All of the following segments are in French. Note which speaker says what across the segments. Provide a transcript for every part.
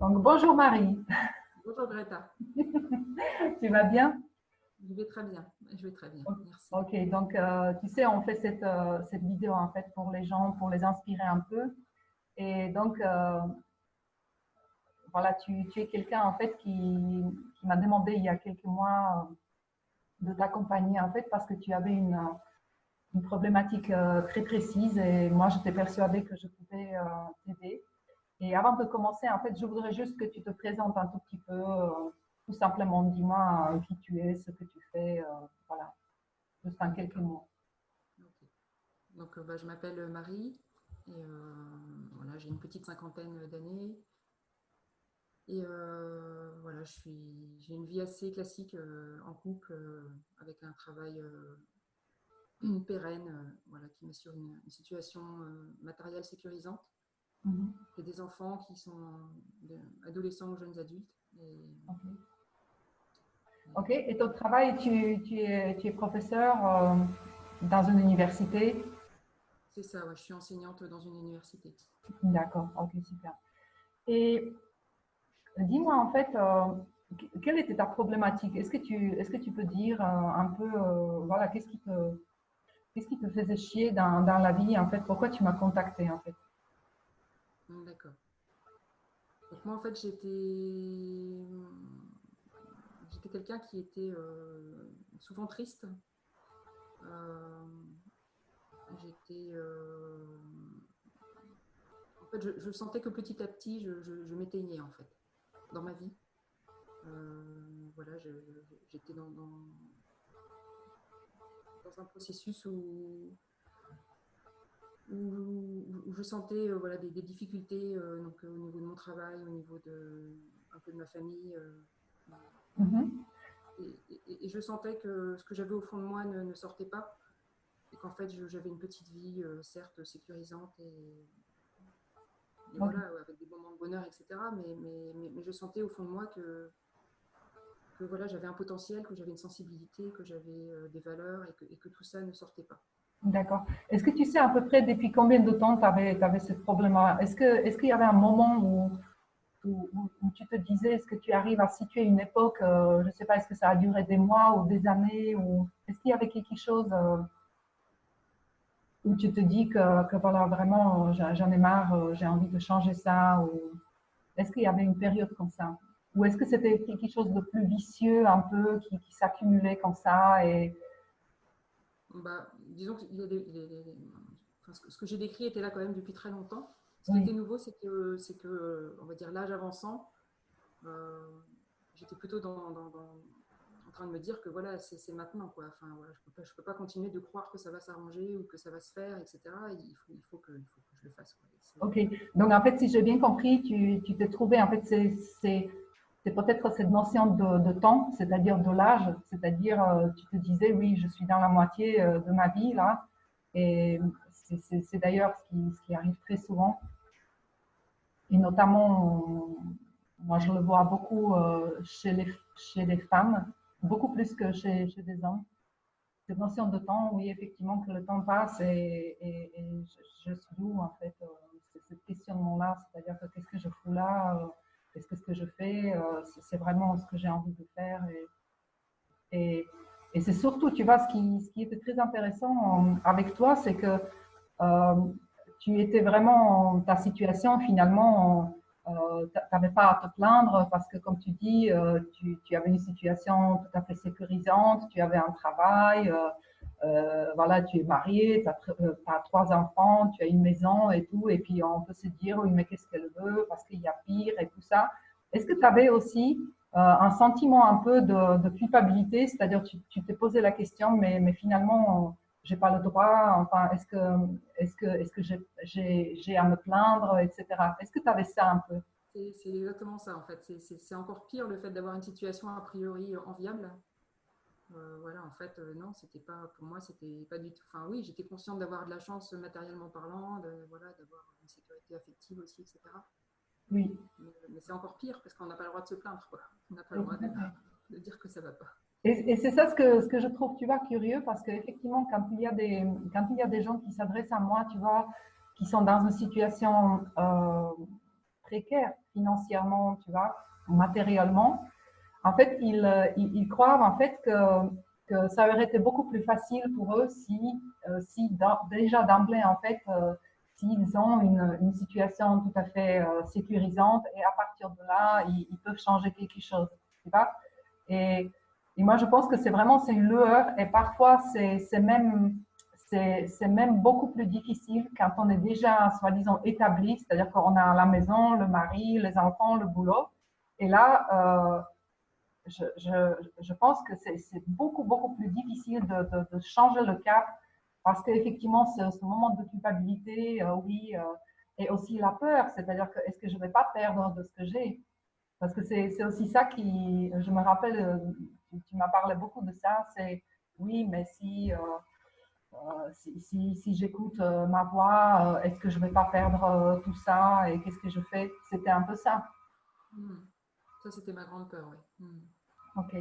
Speaker 1: Donc, bonjour Marie,
Speaker 2: Bonjour Greta,
Speaker 1: tu vas bien?
Speaker 2: je vais très bien, merci.
Speaker 1: Ok, donc tu sais, on fait cette vidéo en fait pour les gens, pour les inspirer un peu. Et donc, voilà, tu es quelqu'un en fait qui m'a demandé il y a quelques mois de t'accompagner en fait parce que tu avais une problématique très précise et moi j'étais persuadée que je pouvais t'aider. Et avant de commencer, en fait, je voudrais juste que tu te présentes un tout petit peu, tout simplement, dis-moi qui tu es, ce que tu fais, voilà, juste en quelques
Speaker 2: D'accord.
Speaker 1: mots.
Speaker 2: Ok. Donc je m'appelle Marie et voilà, j'ai une petite cinquantaine d'années et voilà, j'ai une vie assez classique en couple avec un travail pérenne, voilà, qui m'assure une situation matérielle sécurisante.
Speaker 1: Mhm.
Speaker 2: J'ai des enfants qui sont adolescents ou jeunes adultes
Speaker 1: Ok.
Speaker 2: et
Speaker 1: Ok. Et ton travail, tu es professeur dans une université.
Speaker 2: c'est ça, ouais, je suis enseignante dans une université.
Speaker 1: D'accord. Ok, super. Et dis-moi en fait, quelle était ta problématique? Est-ce que tu peux dire un peu, voilà, qu'est-ce qui te faisait chier dans la vie en fait? Pourquoi tu m'as contacté en fait?
Speaker 2: D'accord. Donc moi, en fait, j'étais quelqu'un qui était souvent triste. Euh, j'étais, en fait, je sentais que petit à petit, je m'éteignais en fait dans ma vie. Voilà, j'étais dans un processus où je sentais voilà, des difficultés donc, au niveau de mon travail, au niveau un peu de ma famille.
Speaker 1: Mhm.
Speaker 2: Et je sentais que ce que j'avais au fond de moi ne sortait pas et qu'en fait j'avais une petite vie certes sécurisante et
Speaker 1: Ok.
Speaker 2: voilà avec des moments de bonheur etc. Mais je sentais au fond de moi que voilà, j'avais un potentiel, que j'avais une sensibilité, que j'avais des valeurs et que tout ça ne sortait pas.
Speaker 1: D'accord. Est-ce que tu sais à peu près depuis combien de temps tu avais ce problème-là? Est-ce qu'il y avait un moment où tu te disais, est-ce que tu arrives à situer une époque, je ne sais pas, est-ce que ça a duré des mois ou des années, ou est-ce qu'il y avait quelque chose où tu te dis que voilà, vraiment, j'en ai marre, j'ai envie de changer ça, ou est-ce qu'il y avait une période comme ça? Ou est-ce que c'était quelque chose de plus vicieux, un peu, qui s'accumulait comme ça et...
Speaker 2: Disons que enfin, ce que j'ai décrit était là quand même depuis très longtemps. Ce qui
Speaker 1: Oui,
Speaker 2: était nouveau, c'est que on va dire l'âge avançant, euh, j'étais plutôt en train de me dire que voilà, c'est maintenant quoi. Enfin, voilà, je peux pas continuer de croire que ça va s'arranger ou que ça va se faire, etc. Il faut que je le fasse. Quoi.
Speaker 1: ok. Donc, en fait, si j'ai bien compris, tu t'es trouvé, en fait, c'est peut-être cette notion de temps, c'est-à-dire de l'âge, c'est-à-dire, tu te disais, oui, je suis dans la moitié de ma vie, là, et c'est d'ailleurs ce qui arrive très souvent, et notamment, moi, je le vois beaucoup chez les femmes, beaucoup plus que chez des hommes. Cette notion de temps, oui, effectivement, que le temps passe et je suis où, en fait, c'est ce questionnement-là, c'est-à-dire que qu'est-ce que je fous là, qu'est-ce que ce que je fais, c'est vraiment ce que j'ai envie de faire et, et c'est surtout, tu vois, ce qui était très intéressant avec toi, c'est que euh, tu étais vraiment, ta situation finalement, tu n'avais pas à te plaindre parce que comme tu dis, tu avais une situation tout à fait sécurisante, tu avais un travail, voilà, tu es marié, tu as 3 enfants, tu as une maison et tout, et puis on peut se dire, oui, mais qu'est-ce qu'elle veut parce qu'il y a pire et tout ça. Est-ce que tu avais aussi un sentiment un peu de culpabilité, c'est-à-dire tu t'es posé la question, mais finalement, j'ai pas le droit, enfin, est-ce que j'ai à me plaindre, etc. Est-ce que tu avais ça un peu?
Speaker 2: C'est exactement ça en fait. C'est encore pire le fait d'avoir une situation a priori enviable. Voilà, en fait, non, c'était pas pour moi, c'était pas du tout. Enfin, oui, j'étais consciente d'avoir de la chance matériellement parlant, voilà, d'avoir une sécurité affective aussi, etc.
Speaker 1: Oui,
Speaker 2: Mais c'est encore pire parce qu'on n'a pas le droit de se plaindre, quoi. On n'a pas le
Speaker 1: oui,
Speaker 2: droit
Speaker 1: tout à fait.
Speaker 2: de dire que ça va pas.
Speaker 1: Et c'est ça ce que je trouve, tu vois, curieux, parce qu'effectivement, quand il y a des gens qui s'adressent à moi, tu vois, qui sont dans une situation précaire, financièrement, tu vois, matériellement, en fait, ils croient en fait que ça aurait été beaucoup plus facile pour eux si déjà d'emblée, en fait, s'ils ont une situation tout à fait sécurisante et à partir de là, ils peuvent changer quelque chose, tu vois. Et, et moi, je pense que c'est une lueur et parfois c'est même beaucoup plus difficile quand on est déjà soi-disant établi, c'est-à-dire qu'on a la maison, le mari, les enfants, le boulot. Et là, je pense que c'est beaucoup, beaucoup plus difficile de changer le cap parce qu'effectivement, ce moment de culpabilité, oui, et aussi la peur, c'est-à-dire que est-ce que je ne vais pas perdre de ce que j'ai? Parce que c'est aussi ça qui, je me rappelle, tu m'as parlé beaucoup de ça, c'est oui, mais si j'écoute ma voix, est-ce que je ne vais pas perdre tout ça et qu'est-ce que je fais? C'était un peu ça.
Speaker 2: Ça, c'était ma grande peur, oui.
Speaker 1: Ok.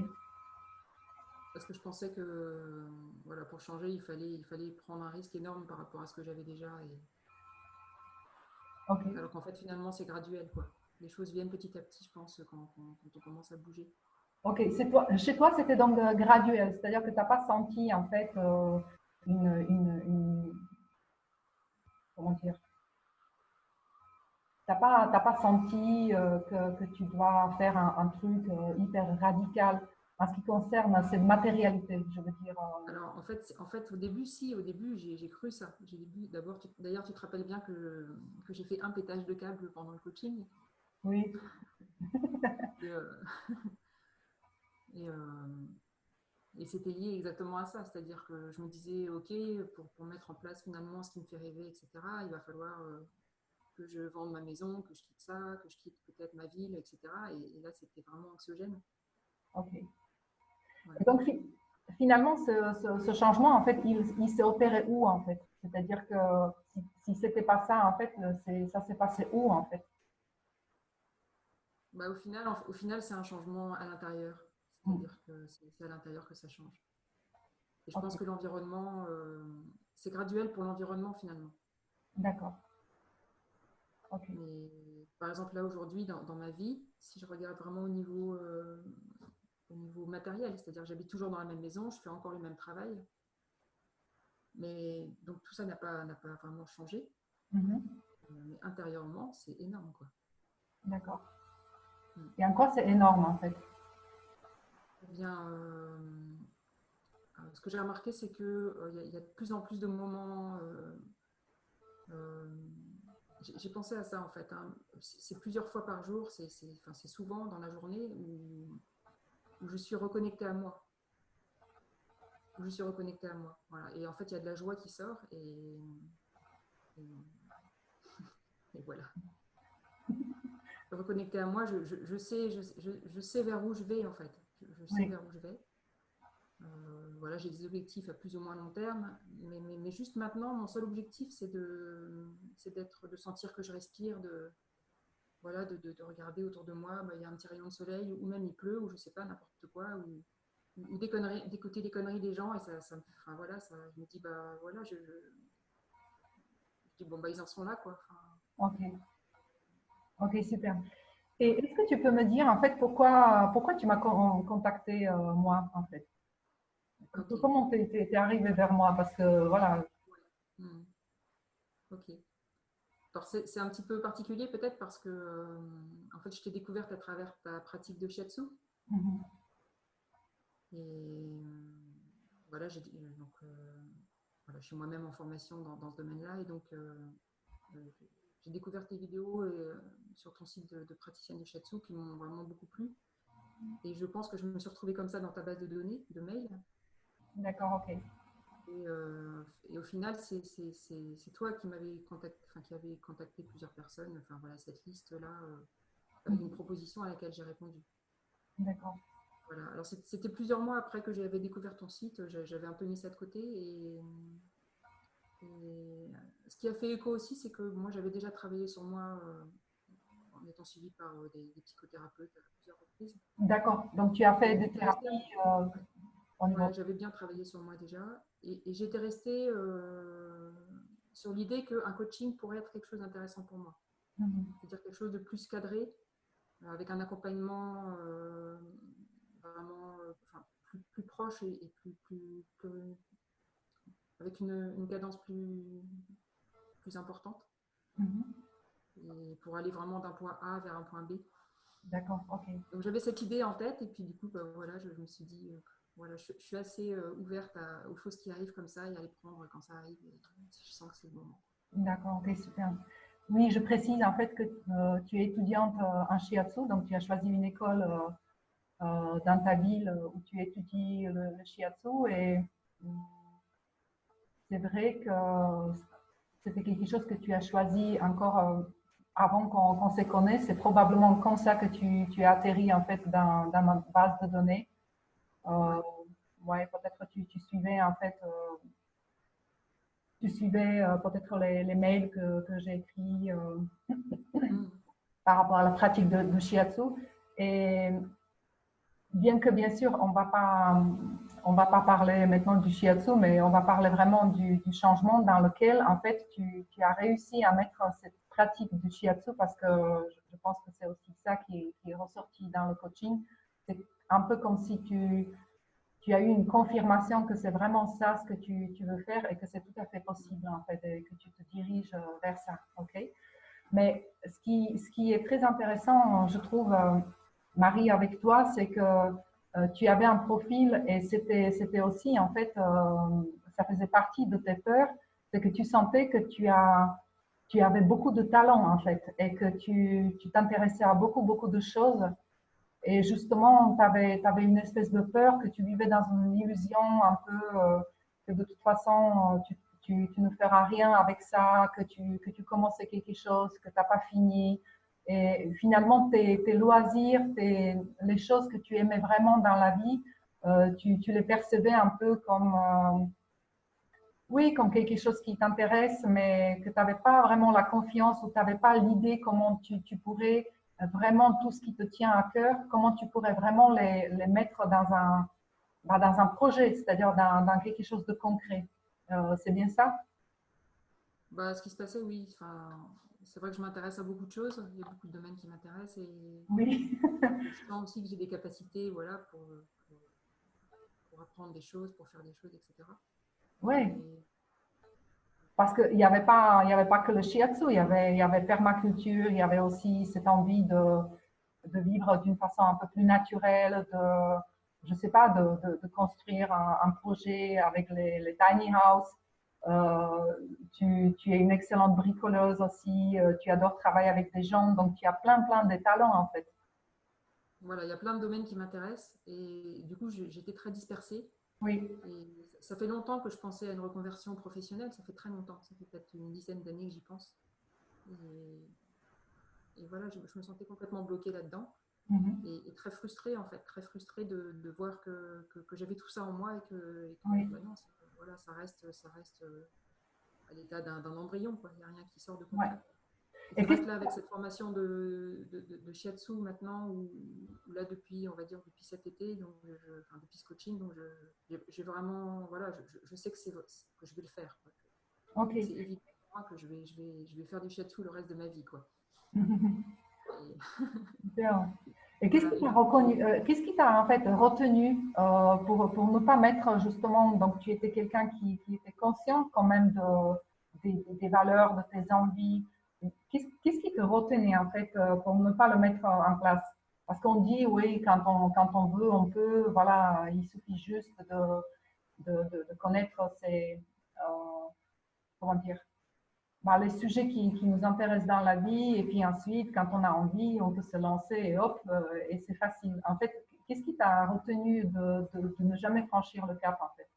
Speaker 2: Parce que je pensais que voilà, pour changer, il fallait prendre un risque énorme par rapport à ce que j'avais déjà.
Speaker 1: Ok.
Speaker 2: Alors qu'en fait, finalement, c'est graduel, quoi. Les choses viennent petit à petit, je pense, quand on commence à bouger.
Speaker 1: Ok, chez toi, c'était donc graduel, c'est-à-dire que tu n'as pas senti en fait comment dire, t'as pas senti que tu dois faire un truc hyper radical en ce qui concerne cette matérialité, je veux dire.
Speaker 2: Alors, en fait, au début, si, au début, j'ai cru ça. D'abord, d'ailleurs, tu te rappelles bien que j'ai fait un pétage de câble pendant le coaching.
Speaker 1: Oui,
Speaker 2: Et, et, et c'était lié exactement à ça. C'est-à-dire que je me disais, OK, pour mettre en place finalement ce qui me fait rêver, etc., il va falloir que je vende ma maison, que je quitte ça, que je quitte peut-être ma ville, etc. Et là, c'était vraiment anxiogène.
Speaker 1: ok.
Speaker 2: Voilà.
Speaker 1: Et donc finalement, ce changement, en fait, il s'est opéré où en fait? C'est-à-dire que si c'était pas ça, en fait, ça s'est passé où en fait?
Speaker 2: Bah, au final c'est un changement à l'intérieur.
Speaker 1: Hmm.
Speaker 2: C'est-à-dire que c'est à l'intérieur que ça change. Et je pense
Speaker 1: Ok,
Speaker 2: que l'environnement, c'est graduel pour l'environnement finalement.
Speaker 1: d'accord. Ok.
Speaker 2: Mais par exemple, là aujourd'hui, dans ma vie, si je regarde vraiment au niveau matériel, c'est-à-dire que j'habite toujours dans la même maison, je fais encore le même travail, mais donc tout ça n'a pas vraiment changé.
Speaker 1: Mhm.
Speaker 2: Mais intérieurement, c'est énorme, quoi.
Speaker 1: D'accord.
Speaker 2: Mm.
Speaker 1: Et en quoi c'est énorme en fait?
Speaker 2: Eh bien, ce que j'ai remarqué, c'est qu'il y a de plus en plus de moments. Euh, j'ai pensé à ça en fait, hein. C'est plusieurs fois par jour, enfin, c'est souvent dans la journée où je suis reconnectée à moi. Où je suis reconnectée à moi. Voilà. Et en fait, il y a de la joie qui sort et, et voilà. Reconnectée à moi, je sais vers où je vais en fait. Je sais
Speaker 1: Oui,
Speaker 2: vers où je vais. Voilà, j'ai des objectifs à plus ou moins long terme, mais juste maintenant, mon seul objectif, de sentir que je respire, voilà, de regarder autour de moi, bah, il y a un petit rayon de soleil, ou même il pleut, ou je sais pas, n'importe quoi, ou des conneries, d'écouter les conneries des gens, et enfin, voilà, ça, je me dis, bah voilà, je dis, bon, bah ils en sont là, quoi. Enfin,
Speaker 1: ok, ok, super. Et est-ce que tu peux me dire en fait pourquoi tu m'as contacté moi en fait?
Speaker 2: ok.
Speaker 1: Comment t'es arrivé vers moi? Parce que voilà.
Speaker 2: Hmm, ok. Alors c'est un petit peu particulier peut-être parce que en fait je t'ai découverte à travers ta pratique de shiatsu
Speaker 1: Mhm.
Speaker 2: et voilà donc voilà, je suis moi-même en formation dans ce domaine-là et donc euh, j'ai découvert tes vidéos sur ton site de praticienne de shiatsu qui m'ont vraiment beaucoup plu et je pense que je me suis retrouvée comme ça dans ta base de données de mail
Speaker 1: D'accord, ok.
Speaker 2: et au final c'est toi qui m'avais contacté, enfin qui avait contacté plusieurs personnes, enfin voilà cette liste là avec une
Speaker 1: Mhm.
Speaker 2: proposition à laquelle j'ai répondu.
Speaker 1: D'accord.
Speaker 2: Voilà. Alors c'était plusieurs mois après que j'avais découvert ton site, j'avais un peu mis ça de côté et ce qui a fait écho aussi, c'est que moi j'avais déjà travaillé sur moi en étant suivie par des psychothérapeutes à plusieurs reprises.
Speaker 1: D'accord. Donc tu as fait
Speaker 2: Et
Speaker 1: des
Speaker 2: j'étais restée,
Speaker 1: thérapies au niveau.
Speaker 2: ouais, j'avais bien travaillé sur moi déjà et j'étais restée sur l'idée qu'un coaching pourrait être quelque chose d'intéressant pour moi. C'est-à-dire quelque chose de plus cadré, avec un accompagnement vraiment enfin, plus proche et avec une cadence plus importante. Et pour aller vraiment d'un point A vers un point B.
Speaker 1: D'accord, ok.
Speaker 2: Donc j'avais cette idée en tête et puis du coup, voilà, je me suis dit, voilà, je suis assez ouverte aux choses qui arrivent comme ça et à les prendre quand ça arrive. Et je sens que c'est le moment.
Speaker 1: D'accord, ok, super. Oui, je précise en fait que tu es étudiante en shiatsu, donc tu as choisi une école dans ta ville où tu étudies le shiatsu et c'est vrai que c'était quelque chose que tu as choisi encore avant qu'on se connaisse. C'est probablement comme ça que tu as atterri en fait dans ma base de données.
Speaker 2: Ouais.
Speaker 1: Ouais, peut-être tu suivais en fait, tu suivais peut-être les mails que j'ai écrits
Speaker 2: Mm.
Speaker 1: par rapport à la pratique de shiatsu. Et bien que bien sûr, on va pas parler maintenant du shiatsu, mais on va parler vraiment du changement dans lequel en fait tu as réussi à mettre cette pratique du shiatsu parce que je pense que c'est aussi ça qui est ressorti dans le coaching. C'est un peu comme si tu as eu une confirmation que c'est vraiment ça ce que tu veux faire et que c'est tout à fait possible en fait et que tu te diriges vers ça. Ok. Mais ce qui est très intéressant, je trouve, Marie, avec toi, c'est que tu avais un profil et c'était aussi, en fait, ça faisait partie de tes peurs, c'est que tu sentais que tu avais beaucoup de talent, en fait, et que tu t'intéressais à beaucoup de choses. Et justement, tu avais une espèce de peur que tu vivais dans une illusion un peu que de toute façon, tu ne feras rien avec ça, que tu commençais quelque chose, que tu n'as pas fini. Et finalement, tes loisirs, les choses que tu aimais vraiment dans la vie, tu les percevais un peu comme, oui, comme quelque chose qui t'intéresse, mais que tu n'avais pas vraiment la confiance ou tu n'avais pas l'idée comment tu pourrais vraiment tout ce qui te tient à cœur, comment tu pourrais vraiment les mettre dans un projet, c'est-à-dire dans quelque chose de concret. C'est bien ça?
Speaker 2: Bah, ce qui se passait, oui. Enfin, c'est vrai que je m'intéresse à beaucoup de choses. Il y a beaucoup de domaines qui m'intéressent et
Speaker 1: Oui,
Speaker 2: je sens aussi que j'ai des capacités, voilà, pour apprendre des choses, pour faire des choses, etc.
Speaker 1: oui.
Speaker 2: Et
Speaker 1: Parce qu'il il y avait pas que le shiatsu, il y avait permaculture, il y avait aussi cette envie de vivre d'une façon un peu plus naturelle, je sais pas, de construire un projet avec les tiny house. Tu es une excellente bricoleuse aussi, tu adores travailler avec des gens, donc tu as plein de talents en fait.
Speaker 2: voilà, il y a plein de domaines qui m'intéressent et du coup, j'étais très dispersée.
Speaker 1: Oui,
Speaker 2: Et ça fait longtemps que je pensais à une reconversion professionnelle, ça fait très longtemps, ça fait peut-être une dizaine d'années que j'y pense. Et, et voilà, je me sentais complètement bloquée là-dedans et très frustrée en fait, très frustrée de voir que j'avais tout ça en moi et que
Speaker 1: oui.
Speaker 2: bah non, voilà, ça reste à l'état d'un embryon, quoi. Il n'y a rien qui sort de
Speaker 1: Ouais.
Speaker 2: concret. Et
Speaker 1: Et
Speaker 2: c'est vrai
Speaker 1: qu'est-ce
Speaker 2: que là,
Speaker 1: que
Speaker 2: avec cette formation de shiatsu maintenant, où là, depuis, on va dire, depuis cet été, donc enfin, depuis ce coaching, donc j'ai vraiment, voilà, je sais que, que je vais le faire, quoi.
Speaker 1: Ok.
Speaker 2: C'est évident pour moi que je vais faire du shiatsu le reste de ma vie, quoi. Et,
Speaker 1: Bien. Et
Speaker 2: voilà. Et du coup,
Speaker 1: qu'est-ce qui t'a en fait retenu pour ne pas mettre justement, donc tu étais quelqu'un qui était conscient quand même des valeurs, de tes envies. Qu'est-ce qui te retenait en fait pour ne pas le mettre en place? Parce qu'on dit oui, quand on veut, on peut, voilà, il suffit juste de connaître comment dire, bah, les sujets qui nous intéressent dans la vie, et puis ensuite, quand on a envie, on peut se lancer et hop, et c'est facile. En fait, qu'est-ce qui t'a retenu de ne jamais franchir le cap, en fait?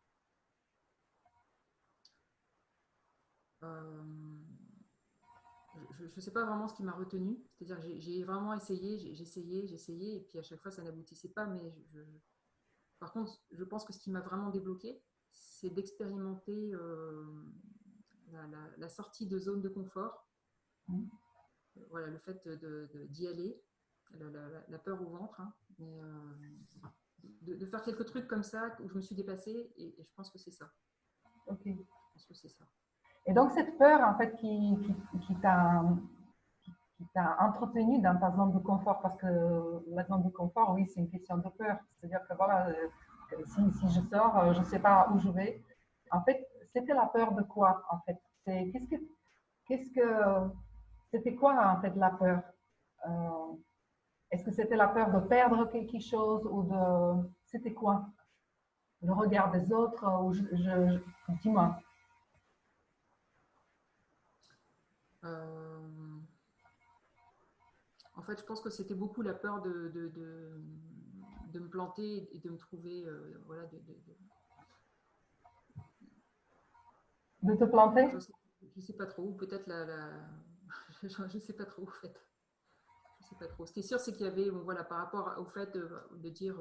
Speaker 2: euh, je ne sais pas vraiment ce qui m'a retenu. C'est-à-dire, j'ai vraiment essayé, j'ai essayé, et puis à chaque fois, ça n'aboutissait pas. Mais par contre, je pense que ce qui m'a vraiment débloqué, c'est d'expérimenter la sortie de zone de confort.
Speaker 1: Mm.
Speaker 2: Voilà, le fait d'y aller, la peur au ventre, hein, mais, de faire quelques trucs comme ça où je me suis dépassée, et je pense que c'est ça.
Speaker 1: Ok.
Speaker 2: Je pense que c'est ça.
Speaker 1: Et donc, cette peur, en fait, qui t'a entretenu dans ta zone de confort, parce que la zone de confort, oui, c'est une question de peur. C'est-à-dire que voilà, si je sors, je ne sais pas où je vais. En fait, c'était la peur de quoi, en fait? Qu'est-ce que, c'était quoi, en fait, la peur? Euh, Est-ce que c'était la peur de perdre quelque chose ou de, c'était quoi? Le regard des autres ou dis-moi.
Speaker 2: Euh, En fait, je pense que c'était beaucoup la peur de me planter et de me trouver, voilà,
Speaker 1: De te planter?
Speaker 2: je sais pas trop, ou peut-être je sais pas trop, en fait. Je sais pas trop. Ce qui est sûr, c'est qu'il y avait, bon, voilà, par rapport au fait de dire,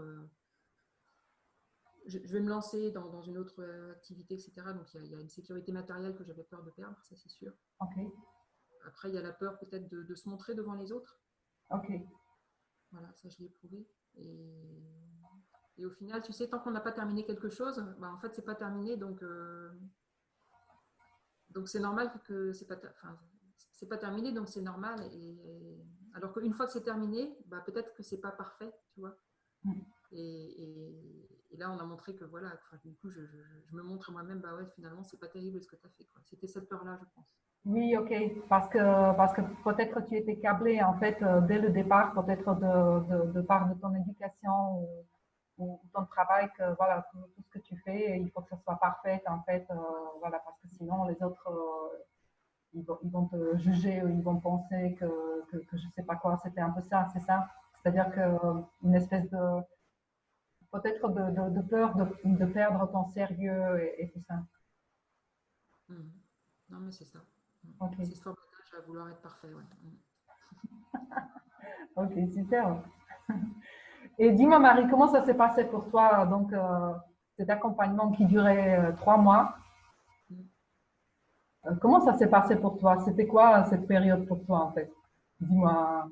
Speaker 2: je vais me lancer dans une autre activité, etc. Donc, il y a une sécurité matérielle que j'avais peur de perdre, ça c'est sûr.
Speaker 1: Ok,
Speaker 2: Après, il y a la peur peut-être de se montrer devant les autres.
Speaker 1: ok.
Speaker 2: Voilà, ça je l'ai éprouvé. Et au final, tu sais, tant qu'on n'a pas terminé quelque chose, bah, en fait, c'est pas terminé. Donc c'est normal que c'est pas terminé, donc c'est normal. Alors qu'une fois que c'est terminé, bah, peut-être que c'est pas parfait, tu vois.
Speaker 1: Mm.
Speaker 2: Et là, on a montré que voilà, enfin, du coup, je me montre moi-même, bah ouais, finalement, c'est pas terrible ce que tu as fait, quoi. C'était cette peur-là, je pense.
Speaker 1: Oui, ok. Parce que peut-être tu étais câblé en fait dès le départ, peut-être de part de ton éducation ou ton travail, que voilà, tout ce que tu fais, il faut que ce soit parfait en fait, voilà, parce que sinon les autres, ils vont te juger ou ils vont penser que je sais pas quoi. C'était un peu ça, c'est ça. C'est-à-dire que une espèce de peut-être de peur de perdre ton sérieux et tout ça.
Speaker 2: Mhm. Non, mais c'est ça.
Speaker 1: Ok,
Speaker 2: C'est ce formatage à vouloir être parfait, ouais.
Speaker 1: ok, super. Et dis-moi, Marie, comment ça s'est passé pour toi, donc cet accompagnement qui durait 3 mois?
Speaker 2: Mhm.
Speaker 1: Comment ça s'est passé pour toi? C'était quoi cette période pour toi, en fait? Dis-moi,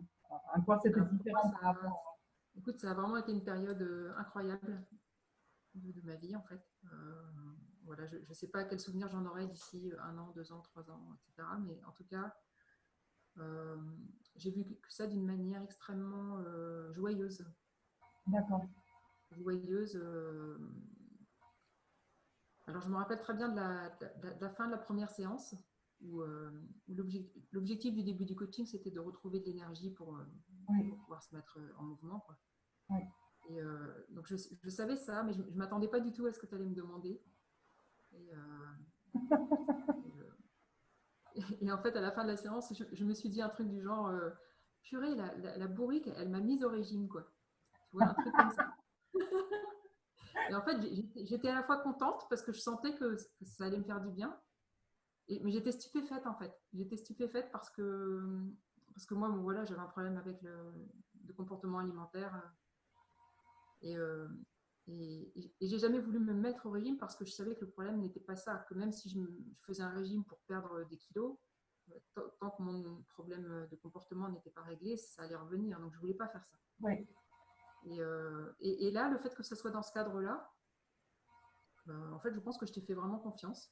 Speaker 1: en quoi c'était
Speaker 2: Alors, pour moi,
Speaker 1: différent par rapport.
Speaker 2: écoute, ça a vraiment été une période incroyable de ma vie, en fait. Voilà, je ne sais pas quel souvenir j'en aurai d'ici 1 an, 2 ans, 3 ans, etc. Mais en tout cas, euh, j'ai vu que ça d'une manière extrêmement joyeuse.
Speaker 1: D'accord,
Speaker 2: Joyeuse. Alors, je me rappelle très bien de la fin de la première séance où l'objectif du début du coaching, c'était de retrouver de l'énergie
Speaker 1: oui,
Speaker 2: pour pouvoir se mettre en mouvement, quoi.
Speaker 1: oui,
Speaker 2: Donc, je savais ça, mais je ne m'attendais pas du tout à ce que tu allais me demander. Et, et en fait, à la fin de la séance, je me suis dit un truc du genre, purée, la bourrique, elle m'a mise au régime, quoi. Tu vois, un truc comme ça. Et en fait, j'étais à la fois contente parce que je sentais que ça allait me faire du bien, mais j'étais stupéfaite, en fait. J'étais stupéfaite parce que moi, bon, voilà, j'avais un problème avec le comportement alimentaire. Et, euh, et j'ai jamais voulu me mettre au régime parce que je savais que le problème n'était pas ça, que même si je faisais un régime pour perdre des kilos, tant que mon problème de comportement n'était pas réglé, ça allait revenir. Donc je voulais pas faire ça.
Speaker 1: oui,
Speaker 2: Et là, le fait que ça soit dans ce cadre-là, en fait, je pense que je t'ai fait vraiment confiance.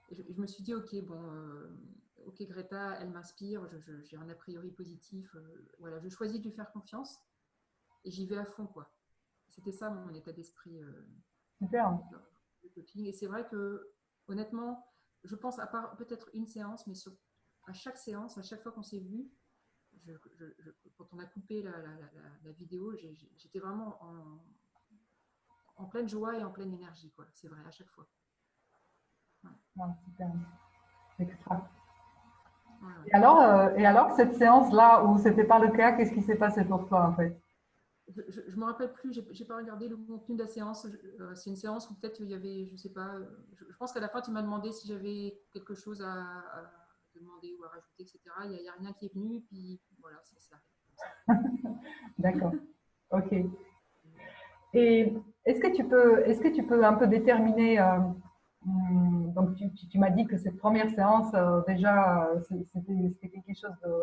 Speaker 2: Et je me suis dit, ok, bon, ok, Greta, elle m'inspire, j'ai un a priori positif, voilà, je choisis de lui faire confiance et j'y vais à fond, quoi. C'était ça mon état d'esprit
Speaker 1: super.
Speaker 2: de coaching. Et c'est vrai que, honnêtement, je pense, à part peut-être une séance, mais à chaque séance, à chaque fois qu'on s'est vu, quand on a coupé la vidéo, j'étais vraiment en pleine joie et en pleine énergie, quoi. C'est vrai, à chaque fois. Ouais.
Speaker 1: Ah, super. Extra.
Speaker 2: Ouais, ouais.
Speaker 1: Et alors, cette séance-là où c'était pas le cas, qu'est-ce qui s'est passé pour toi, en fait?
Speaker 2: Je me rappelle plus, j'ai pas regardé le contenu de la séance. C'est une séance où peut-être il y avait, je sais pas, je pense qu'à la fin tu m'as demandé si j'avais quelque chose à demander ou à rajouter, etc. Il y a rien qui est venu, puis voilà, ça s'est arrêté comme ça.
Speaker 1: D'accord. Ok. Et est-ce que tu peux un peu déterminer, donc tu m'as dit que cette première séance, déjà, c'était quelque chose de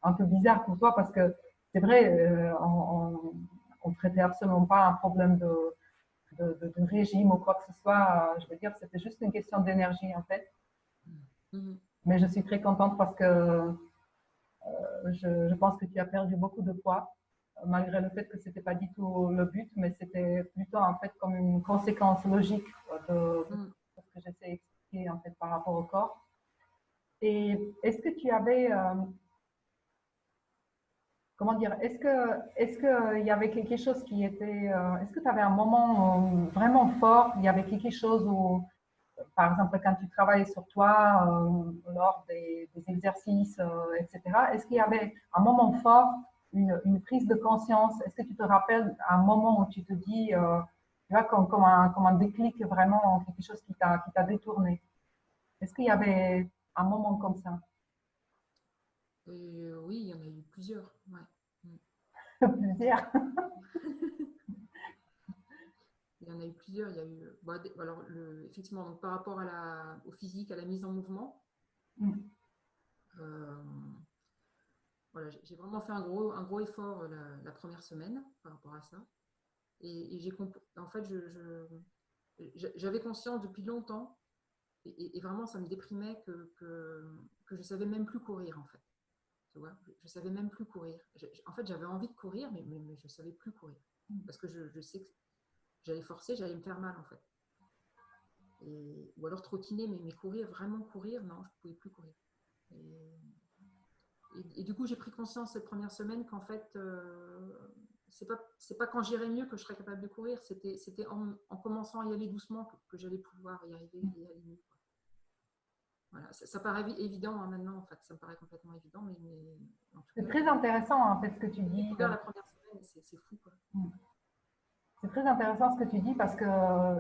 Speaker 1: un peu bizarre pour toi parce que c'est vrai, on traitait absolument pas un problème de régime ou quoi que ce soit. Je veux dire, c'était juste une question d'énergie en fait.
Speaker 2: Mhm.
Speaker 1: Mais je suis très contente parce que je pense que tu as perdu beaucoup de poids, malgré le fait que c'était pas du tout le but, mais c'était plutôt en fait comme une conséquence logique de
Speaker 2: Mm.
Speaker 1: ce que j'essaie d'expliquer en fait par rapport au corps. Et est-ce que tu avais, comment dire, est-ce que il y avait quelque chose qui était, est-ce que tu avais un moment vraiment fort, il y avait quelque chose où, par exemple, quand tu travailles sur toi, lors des exercices, etc., est-ce qu'il y avait un moment fort, une prise de conscience? Est-ce que tu te rappelles un moment où tu te dis, tu vois, comme un déclic vraiment, quelque chose qui t'a détourné? Est-ce qu'il y avait un moment comme ça?
Speaker 2: Et oui, il y en a eu plusieurs. Ouais. Mm.
Speaker 1: Plusieurs.
Speaker 2: Il y en a eu plusieurs. Il y a eu, alors, effectivement, donc, par rapport au physique, à la mise en mouvement,
Speaker 1: Mm.
Speaker 2: euh, voilà, j'ai vraiment fait un gros effort la première semaine par rapport à ça. Et en fait, j'avais conscience depuis longtemps, et vraiment, ça me déprimait que je savais même plus courir, en fait. Tu vois, je savais même plus courir. En fait, j'avais envie de courir, mais je savais plus courir. Parce que je sais que j'allais forcer, j'allais me faire mal, en fait. Ou alors trottiner, mais courir, vraiment courir, non, je ne pouvais plus courir. Et, et du coup, j'ai pris conscience cette première semaine qu'en fait, c'est pas quand j'irai mieux que je serais capable de courir, c'était en commençant à y aller doucement que j'allais pouvoir y arriver et aller mieux. Voilà, ça paraît évident hein, maintenant, en fait, ça me paraît complètement évident, mais en tout
Speaker 1: C'est
Speaker 2: cas,
Speaker 1: très intéressant en fait ce que tu
Speaker 2: j'ai
Speaker 1: dis.
Speaker 2: découvert la première semaine, c'est fou, quoi.
Speaker 1: C'est très intéressant ce que tu dis parce que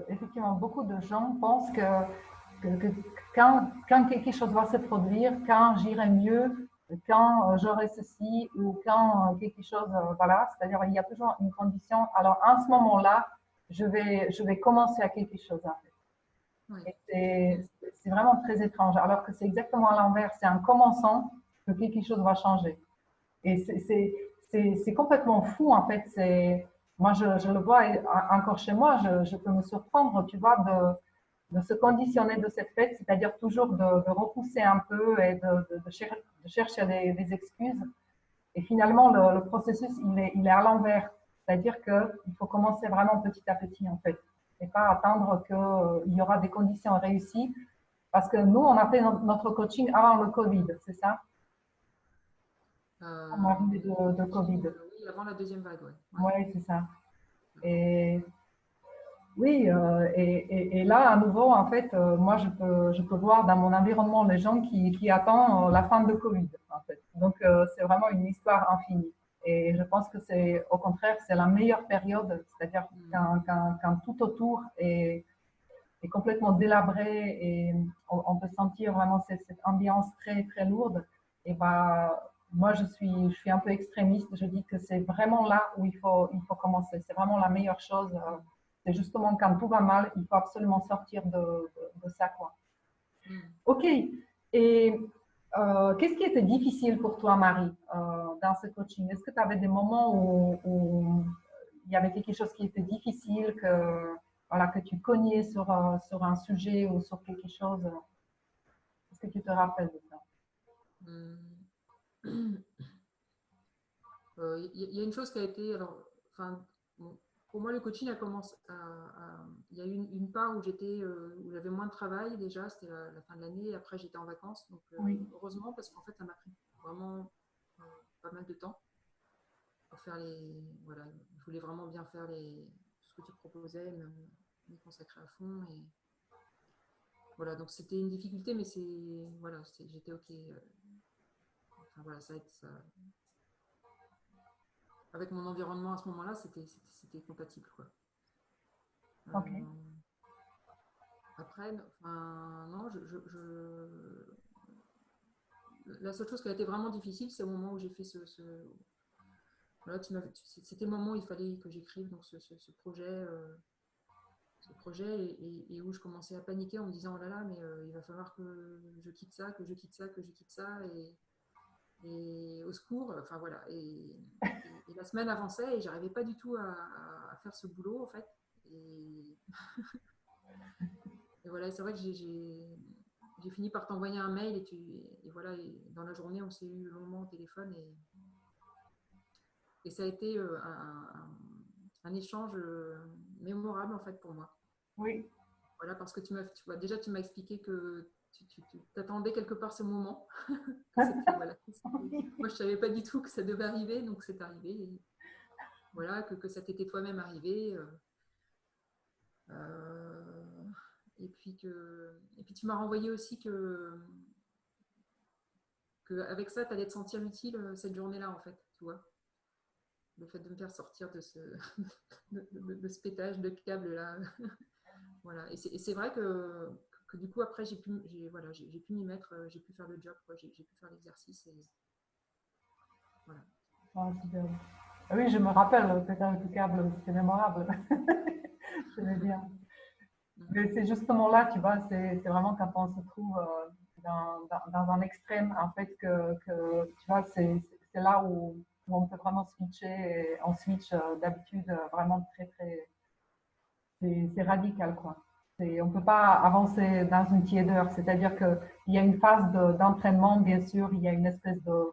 Speaker 1: effectivement beaucoup de gens pensent que quand quelque chose va se produire, quand j'irai mieux, quand j'aurai ceci ou quand quelque chose, voilà, c'est-à-dire il y a toujours une condition. Alors à ce moment-là, je vais commencer à quelque chose. En fait.
Speaker 2: Oui.
Speaker 1: Et c'est vraiment très étrange. Alors que c'est exactement à l'envers. C'est en commençant que quelque chose va changer. Et c'est complètement fou, en fait. Moi, je le vois encore chez moi, je peux me surprendre, tu vois, de se conditionner de cette fête, c'est-à-dire toujours de repousser un peu et de chercher des excuses. Et finalement, le processus, il est à l'envers. C'est-à-dire qu'il faut commencer vraiment petit à petit, en fait. Et pas attendre qu'il y aura des conditions réussies. Parce que nous, on a fait notre coaching avant le Covid, c'est ça? On a arrivé de Covid.
Speaker 2: Oui, avant la deuxième vague, ouais. Ouais.
Speaker 1: Oui, c'est ça. Et oui, et là, à nouveau, en fait, moi, je peux voir dans mon environnement les gens qui attendent la fin de Covid, en fait. Donc, c'est vraiment une histoire infinie. Et je pense que c'est, au contraire, c'est la meilleure période, c'est-à-dire quand tout autour est complètement délabré et on peut sentir vraiment cette ambiance très, très lourde. Et bah, moi, je suis un peu extrémiste. Je dis que c'est vraiment là où il faut commencer. C'est vraiment la meilleure chose. C'est justement quand tout va mal, il faut absolument sortir de ça, quoi.
Speaker 2: Mm.
Speaker 1: OK. Et qu'est-ce qui était difficile pour toi, Marie, dans ce coaching? Est-ce que tu avais des moments où il y avait quelque chose qui était difficile, voilà, que tu cognais sur un sujet ou sur quelque chose? Est-ce que tu te rappelles de ça?
Speaker 2: Mm. Il y a une chose qui a été, alors, enfin, bon, pour moi, le coaching a commencé il y a eu une part où où j'avais moins de travail déjà, c'était la fin de l'année, et après j'étais en vacances, donc
Speaker 1: Oui.
Speaker 2: heureusement parce qu'en fait ça m'a pris vraiment euh, pas mal de temps pour faire voilà, je voulais vraiment bien faire tout ce que tu proposais, me consacrer à fond et voilà, donc c'était une difficulté, mais voilà, j'étais ok, enfin voilà, avec mon environnement à ce moment-là, c'était compatible, quoi.
Speaker 1: OK.
Speaker 2: Après, enfin, non, la seule chose qui a été vraiment difficile, c'est au moment où j'ai fait voilà, c'était le moment où il fallait que j'écrive donc ce projet et où je commençais à paniquer en me disant oh là là, mais il va falloir que je quitte ça, que je quitte ça, que je quitte ça et au secours, enfin voilà. Et la semaine avançait et j'arrivais pas du tout à faire ce boulot en fait. Et voilà, c'est vrai que j'ai fini par t'envoyer un mail et voilà, et dans la journée, on s'est eu longuement au téléphone et ça a été un échange mémorable en fait pour moi.
Speaker 1: Oui.
Speaker 2: Voilà, parce que tu vois, déjà tu m'as expliqué que tu t'attendais quelque part ce moment. Voilà, moi je savais pas du tout que ça devait arriver, donc c'est arrivé. Et voilà, que ça t'était toi-même arrivé. Et puis tu m'as renvoyé aussi que avec ça, tu allais te sentir utile cette journée-là, en fait, tu vois. Le fait de me faire sortir de ce pétage de câble là. Voilà. Et c'est vrai que du coup, après, j'ai pu m'y mettre, j'ai pu faire le job, j'ai pu faire l'exercice. Et voilà.
Speaker 1: Ah, super. Oui, je me rappelle, le pétage de câble, c'était mémorable. J'aimais bien. Mais c'est justement là, tu vois, c'est vraiment quand on se trouve dans un extrême, en fait, tu vois, c'est là où on peut vraiment switcher. Et on switch d'habitude vraiment très, très. C'est radical, quoi. On ne peut pas avancer dans une tiédeur. C'est-à-dire qu'il y a une phase d'entraînement, bien sûr, il y a une espèce de.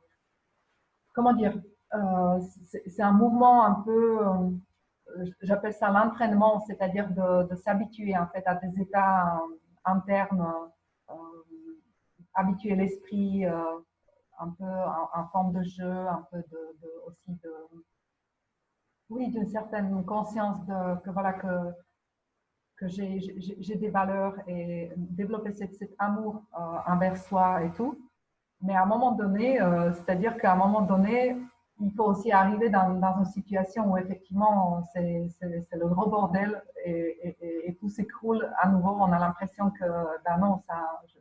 Speaker 1: Comment dire? C'est un mouvement un peu. J'appelle ça l'entraînement, c'est-à-dire de s'habituer en fait à des états internes, euh, habituer l'esprit un peu en forme de jeu, un peu aussi oui, d'une certaine conscience que voilà que j'ai des valeurs et développer cet amour envers soi et tout. Mais à un moment donné, c'est-à-dire qu'à un moment donné, il faut aussi arriver dans une situation où effectivement c'est le gros bordel et tout s'écroule à nouveau. On a l'impression que ben non,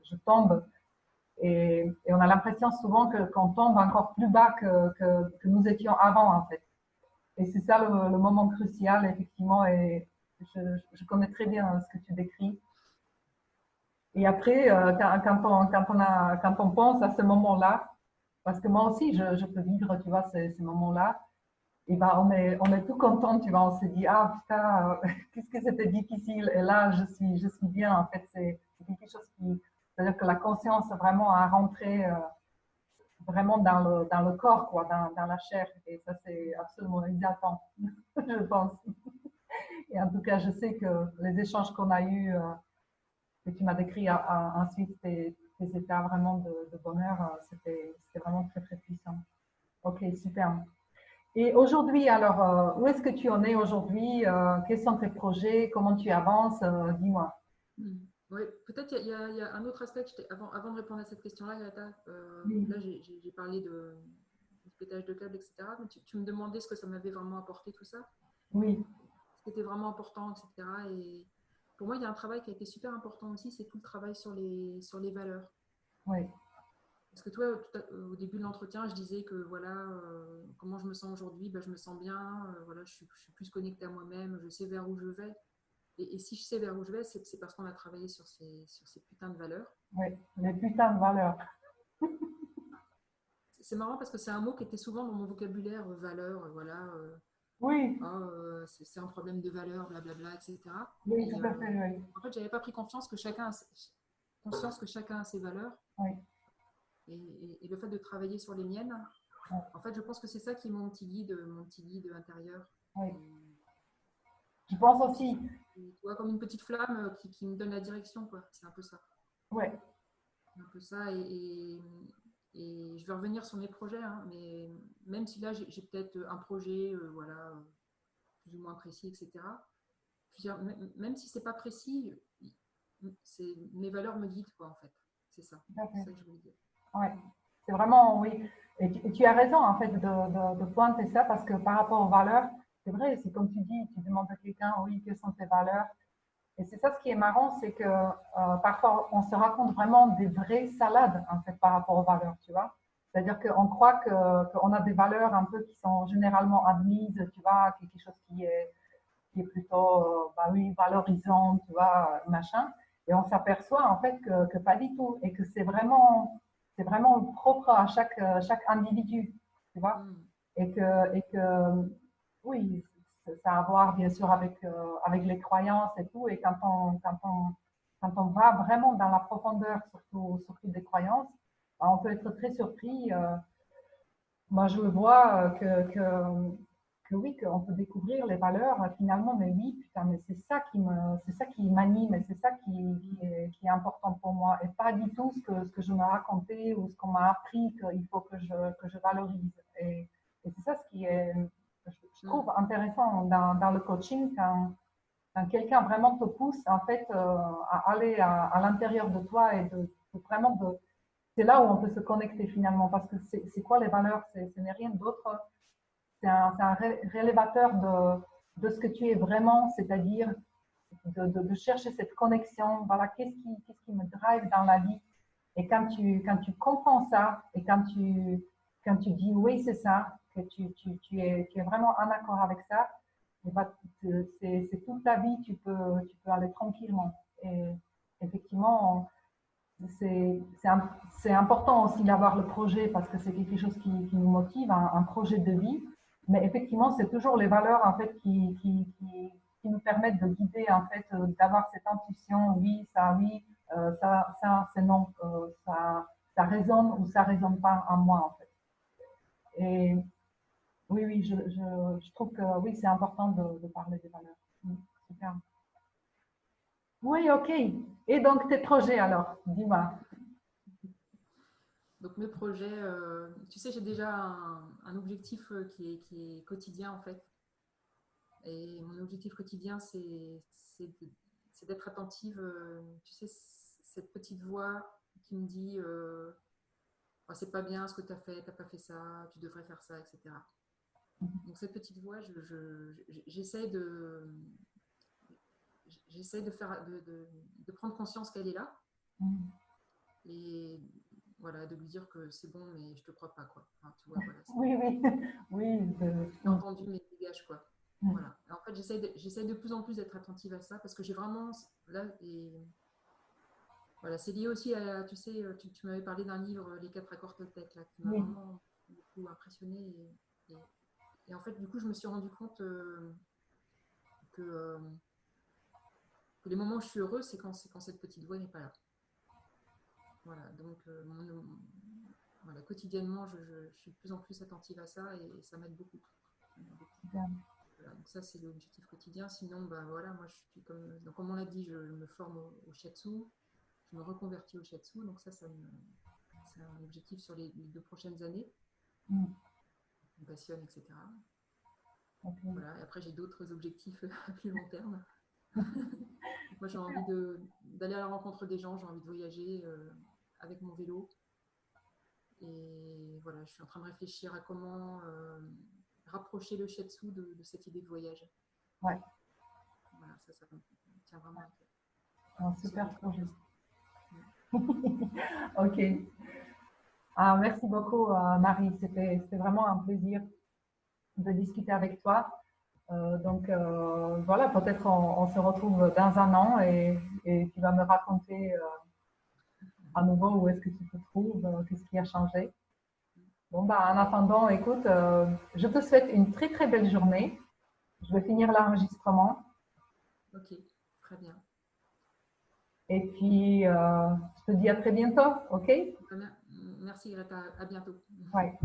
Speaker 1: je tombe. Et on a l'impression souvent qu'on tombe encore plus bas que nous étions avant en fait. Et c'est ça le moment crucial effectivement. Et je connais très bien ce que tu décris. Et après, quand on pense à ce moment-là, parce que moi aussi, je peux vivre, tu vois, ces moments-là, et ben on est tout content, tu vois, on se dit, ah putain, qu'est-ce que c'était difficile, et là, je suis bien, en fait, c'est quelque chose c'est-à-dire que la conscience vraiment a rentré vraiment dans le corps, quoi, dans la chair, et ça, c'est absolument exaltant, je pense. Et en tout cas, je sais que les échanges qu'on a eus, que tu m'as décrit ensuite tes états vraiment de bonheur, c'était vraiment très très puissant. Ok, super. Et aujourd'hui, alors, où est-ce que tu en es aujourd'hui? Quels sont tes projets? Comment tu avances? Dis-moi.
Speaker 2: Oui, peut-être il y a un autre aspect avant de répondre à cette question-là, Greta,
Speaker 1: Oui,
Speaker 2: là j'ai parlé du pétage de câble, etc. Mais tu me demandais ce que ça m'avait vraiment apporté tout ça,
Speaker 1: oui,
Speaker 2: ce qui était vraiment important, etc. Et pour moi, il y a un travail qui a été super important aussi, c'est tout le travail sur les valeurs.
Speaker 1: oui,
Speaker 2: Parce que toi, au début de l'entretien, je disais que voilà, comment je me sens aujourd'hui, ben, je me sens bien, voilà, je suis plus connectée à moi-même, je sais vers où je vais. Et si je sais vers où je vais, c'est parce qu'on a travaillé sur ces putains de valeurs.
Speaker 1: oui. Les putains de valeurs.
Speaker 2: C'est marrant parce que c'est un mot qui était souvent dans mon vocabulaire, valeur, voilà,
Speaker 1: Oui,
Speaker 2: oh, c'est un problème de valeur, blablabla, etc.
Speaker 1: oui,
Speaker 2: Et
Speaker 1: tout à fait, oui.
Speaker 2: en fait, j'avais pas pris conscience que chacun a ses valeurs.
Speaker 1: Oui,
Speaker 2: Et le fait de travailler sur les miennes,
Speaker 1: oui,
Speaker 2: en fait, je pense que c'est ça qui est mon petit guide intérieur.
Speaker 1: oui.
Speaker 2: Et
Speaker 1: Je pense
Speaker 2: c'est
Speaker 1: aussi,
Speaker 2: tu vois, comme une petite flamme qui me donne la direction, quoi. C'est un peu ça.
Speaker 1: oui,
Speaker 2: C'est un peu ça. Et je vais revenir sur mes projets, hein, mais même si là, j'ai peut-être un projet, voilà, plus ou moins précis, etc. Je veux dire, même si c'est pas précis, mes valeurs me guident, quoi, en fait. C'est ça.
Speaker 1: tout à
Speaker 2: C'est
Speaker 1: fait.
Speaker 2: ça que je voulais dire.
Speaker 1: Ouais. C'est vraiment, oui. Et tu as raison, en fait, de pointer ça parce que par rapport aux valeurs, c'est vrai, c'est comme tu dis, tu demandes à quelqu'un, oui, quelles sont tes valeurs? Et c'est ça ce qui est marrant, c'est que parfois on se raconte vraiment des vraies salades en fait par rapport aux valeurs, tu vois. C'est-à-dire qu'on croit qu'on a des valeurs un peu qui sont généralement admises, tu vois, quelque chose qui est plutôt, bah oui, valorisant, tu vois, machin. Et on s'aperçoit en fait que pas du tout et que c'est vraiment propre à chaque individu, tu vois.
Speaker 2: Mm.
Speaker 1: Et que oui, ça a à voir bien sûr avec les croyances et tout. Et quand on quand on va vraiment dans la profondeur, surtout des croyances, bah, on peut être très surpris. Moi, je le vois que oui, qu'on peut découvrir les valeurs finalement, mais oui, putain, mais c'est ça qui m'anime et c'est ça qui est important pour moi et pas du tout ce que je me racontais ou ce qu'on m'a appris qu'il faut que je valorise. Et c'est ça ce qui est, je trouve intéressant dans le coaching quand quelqu'un vraiment te pousse en fait à aller à l'intérieur de toi et vraiment c'est là où on peut se connecter finalement parce que c'est quoi les valeurs? Ce n'est rien d'autre. C'est un révélateur de ce que tu es vraiment, c'est-à-dire de chercher cette connexion. Voilà, qu'est-ce qui me drive dans la vie? Et quand tu comprends ça et quand tu dis oui, c'est ça, que tu es vraiment en accord avec ça, et ben, c'est toute ta vie, tu peux aller tranquillement. Et effectivement, c'est important aussi d'avoir le projet parce que c'est quelque chose qui nous motive, un projet de vie. Mais effectivement, c'est toujours les valeurs en fait qui nous permettent de guider en fait, d'avoir cette intuition, oui, ça c'est non, ça résonne ou ça résonne pas en moi en fait. Et oui, je trouve que oui, c'est important de parler des valeurs. Super. Oui, ok. Et donc tes projets alors, dis-moi.
Speaker 2: Donc mes projets, tu sais, j'ai déjà un objectif qui est quotidien en fait. Et mon objectif quotidien, c'est d'être attentive, tu sais, cette petite voix qui me dit oh, c'est pas bien ce que tu as fait, tu n'as pas fait ça, tu devrais faire ça, etc. Donc cette petite voix, j'essaie de faire, de prendre conscience qu'elle est là et voilà, de lui dire que c'est bon, mais je te crois pas quoi. Enfin, tu vois, voilà,
Speaker 1: Oui, oui, oui.
Speaker 2: j'ai entendu, mais dégage quoi. Voilà. Et en fait, j'essaie de plus en plus d'être attentive à ça parce que j'ai vraiment là et voilà, c'est lié aussi à, tu sais, tu m'avais parlé d'un livre, Les 4 accords Toltec, là, qui m'a
Speaker 1: Oui,
Speaker 2: vraiment beaucoup impressionnée. Et en fait, du coup, je me suis rendu compte que, euh, que les moments où je suis heureuse, c'est quand cette petite voix n'est pas là. Voilà, donc voilà, quotidiennement, je suis de plus en plus attentive à ça et ça m'aide beaucoup.
Speaker 1: super.
Speaker 2: Voilà, donc ça, c'est l'objectif quotidien. Sinon, ben voilà, moi, je suis comme on l'a dit, je me forme au shiatsu, je me reconvertis au shiatsu, donc ça c'est un objectif sur les 2 prochaines années. Me passionne, etc.
Speaker 1: Okay.
Speaker 2: Voilà. Et après, j'ai d'autres objectifs à plus long terme. Moi, j'ai envie d'aller à la rencontre des gens, j'ai envie de voyager avec mon vélo. Et voilà, je suis en train de réfléchir à comment rapprocher le shiatsu de cette idée de voyage.
Speaker 1: Ouais.
Speaker 2: Voilà, ça me tient vraiment à cœur.
Speaker 1: Un super projet.
Speaker 2: Mm.
Speaker 1: Ok. Ah, merci beaucoup, Marie. C'était vraiment un plaisir de discuter avec toi. Donc voilà, peut-être on se retrouve dans un an et tu vas me raconter à nouveau où est-ce que tu te trouves, qu'est-ce qui a changé. Bon, bah, en attendant, écoute, je te souhaite une très très belle journée. Je vais finir l'enregistrement.
Speaker 2: Ok, très bien.
Speaker 1: Et puis, je te dis à très bientôt, ok?
Speaker 2: Merci Greta, à bientôt.
Speaker 1: Ouais.